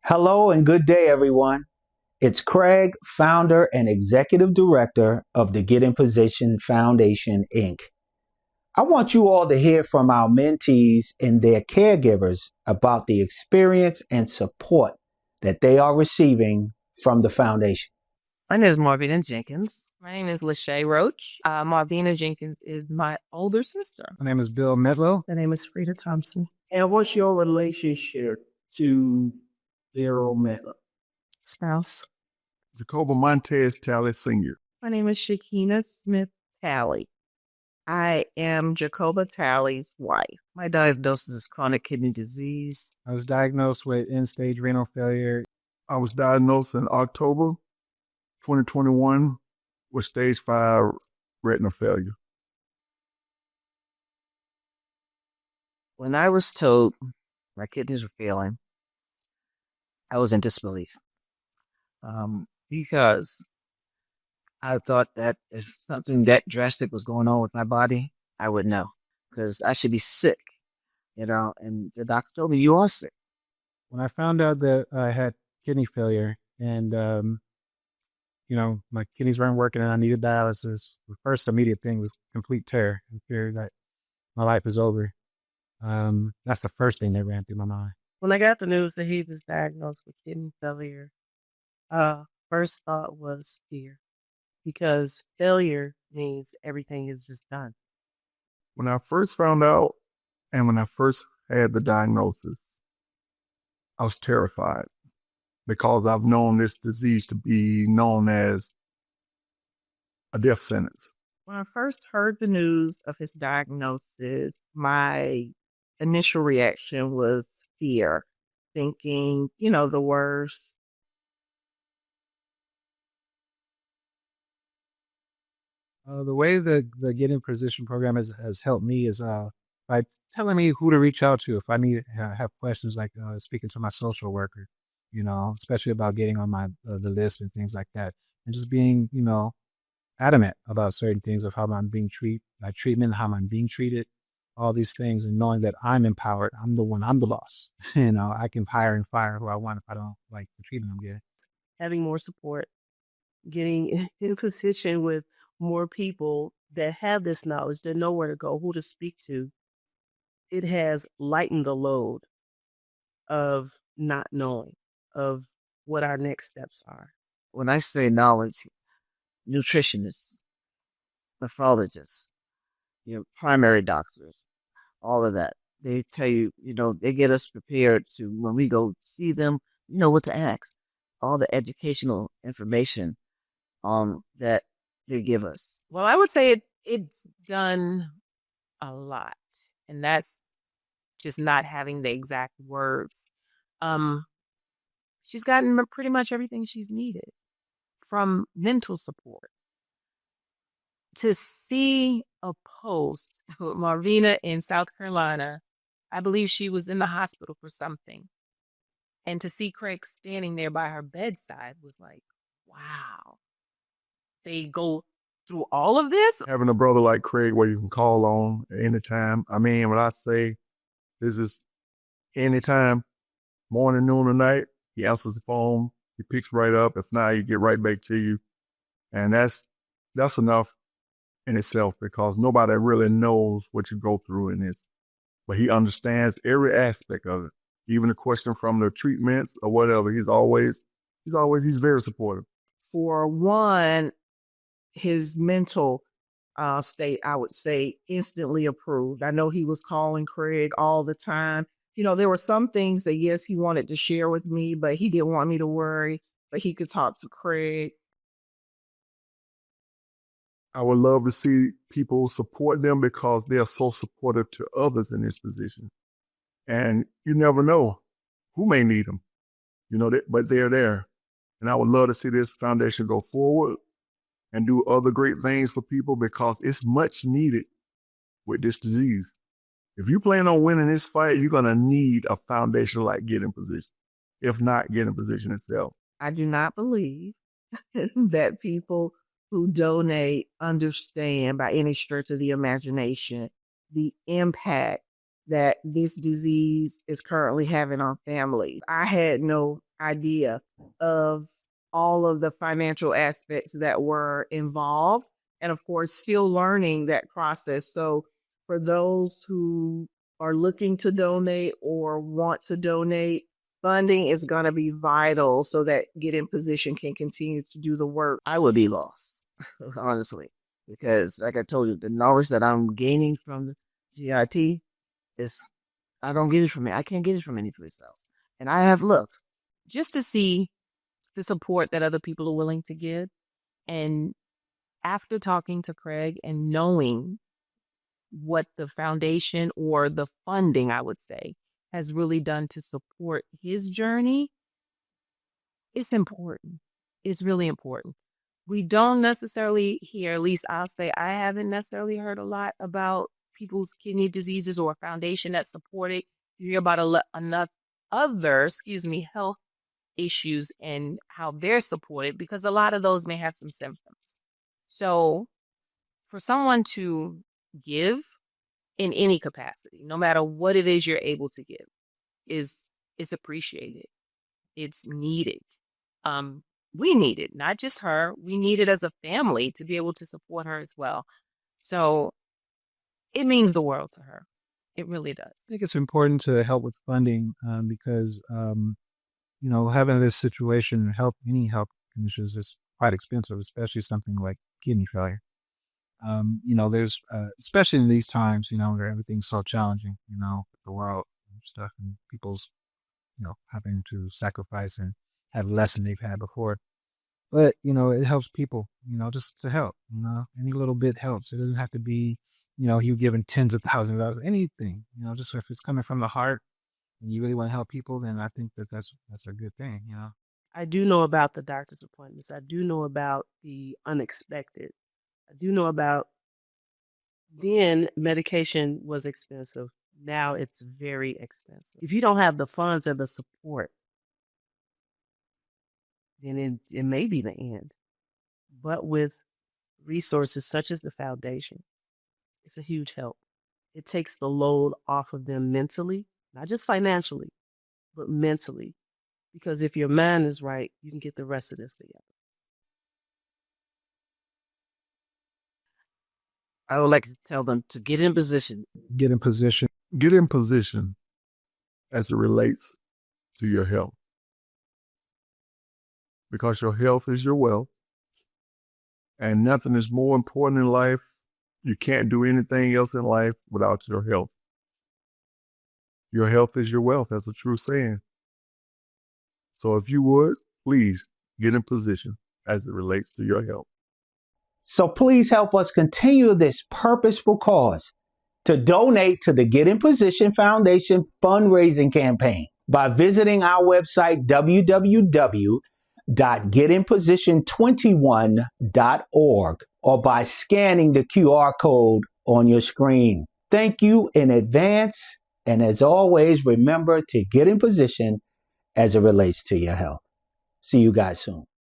Hello and good day, everyone. It's Craig, founder and executive director of the Get in Position Foundation, Inc. I want you all to hear from our mentees and their caregivers about the experience and support that they are receiving from the foundation. My name is Marvina Jenkins. My name is Lachey Roach. Marvina Jenkins is my older sister. My name is Bill Medlow. My name is Frida Thompson. And what's your relationship to Daryl Medlow? Spouse. Jacoba Montez Talley Sr. My name is Shakina Smith Talley. I am Jacoba Talley's wife. My diagnosis is chronic kidney disease. I was diagnosed with end-stage renal failure. I was diagnosed in October 2021 with stage 5 retinal failure. When I was told my kidneys were failing, I was in disbelief. Because I thought that if something that drastic was going on with my body, I would know. Because I should be sick, and the doctor told me, you are sick. When I found out that I had kidney failure and, my kidneys weren't working and I needed dialysis, the first immediate thing was complete terror and fear that my life is over. That's the first thing that ran through my mind. When I got the news that he was diagnosed with kidney failure, first thought was fear. Because failure means everything is just done. When I first found out and when I first had the diagnosis, I was terrified because I've known this disease to be known as a death sentence. When I first heard the news of his diagnosis, my initial reaction was fear, thinking, the worst. The way the Get in Position program has helped me is by telling me who to reach out to if I need have questions, like speaking to my social worker, especially about getting on my the list and things like that, and just being adamant about certain things of how I'm being treatment, how I'm being treated, all these things, and knowing that I'm empowered. I'm the boss. I can hire and fire who I want if I don't like the treatment I'm getting. Having more support, getting in position with more people that have this knowledge, that know where to go, who to speak to, it has lightened the load of not knowing, of what our next steps are. When I say knowledge, nutritionists, nephrologists, primary doctors, all of that, they tell you, they get us prepared to, when we go see them, what to ask. All the educational information that they give us. Well, I would say it's done a lot, and that's just not having the exact words. She's gotten pretty much everything she's needed, from mental support. To see a post with Marvina in South Carolina, I believe she was in the hospital for something, and to see Craig standing there by her bedside was like, wow. They go through all of this. Having a brother like Craig where you can call on at any time. I mean, when I say this is anytime, morning, noon, or night, he answers the phone, he picks right up. If not, he get right back to you. And that's enough in itself, because nobody really knows what you go through in this. But he understands every aspect of it. Even a question from the treatments or whatever, he's very supportive. For one, his mental state, I would say, instantly improved. I know he was calling Craig all the time. There were some things that, yes, he wanted to share with me, but he didn't want me to worry, but he could talk to Craig. I would love to see people support them because they are so supportive to others in this position. And you never know who may need them, but they're there. And I would love to see this foundation go forward and do other great things for people, because it's much needed with this disease. If you plan on winning this fight, you're going to need a foundation like Get in Position, if not Get in Position itself. I do not believe that people who donate understand by any stretch of the imagination the impact that this disease is currently having on families. I had no idea of all of the financial aspects that were involved. And of course, still learning that process. So for those who are looking to donate or want to donate, funding is going to be vital so that Get in Position can continue to do the work. I would be lost, honestly, because like I told you, the knowledge that I'm gaining from the GIP is, I don't get it from me. I can't get it from any place else. And I have looked. Just to see the support that other people are willing to give. And after talking to Craig and knowing what the foundation or the funding, I would say, has really done to support his journey, it's important. It's really important. We don't necessarily hear, at least I'll say, I haven't necessarily heard a lot about people's kidney diseases or a foundation that support it. You hear about enough other, health issues and how they're supported, because a lot of those may have some symptoms. So for someone to give in any capacity, no matter what it is you're able to give, is appreciated. It's needed. We need it, not just her. We need it as a family to be able to support her as well. So it means the world to her. It really does. I think it's important to help with funding because, having this situation, any health conditions is quite expensive, especially something like kidney failure. There's, especially in these times, where everything's so challenging, with the world and stuff and people's, having to sacrifice and have less than they've had before. But, it helps people, just to help, any little bit helps. It doesn't have to be, you giving tens of thousands of dollars, anything, just if it's coming from the heart and you really want to help people, then I think that's a good thing, I do know about the doctor's appointments. I do know about the unexpected. I do know about then medication was expensive. Now it's very expensive. If you don't have the funds or the support, then it may be the end. But with resources such as the foundation, it's a huge help. It takes the load off of them mentally, not just financially, but mentally. Because if your mind is right, you can get the rest of this together. I would like to tell them to get in position. Get in position. Get in position as it relates to your health. Because your health is your wealth. And nothing is more important in life. You can't do anything else in life without your health. Your health is your wealth. That's a true saying. So if you would, please get in position as it relates to your health. So please help us continue this purposeful cause to donate to the Get in Position Foundation fundraising campaign by visiting our website, www.getinposition21.org, or by scanning the QR code on your screen. Thank you in advance. And as always, remember to get in position as it relates to your health. See you guys soon.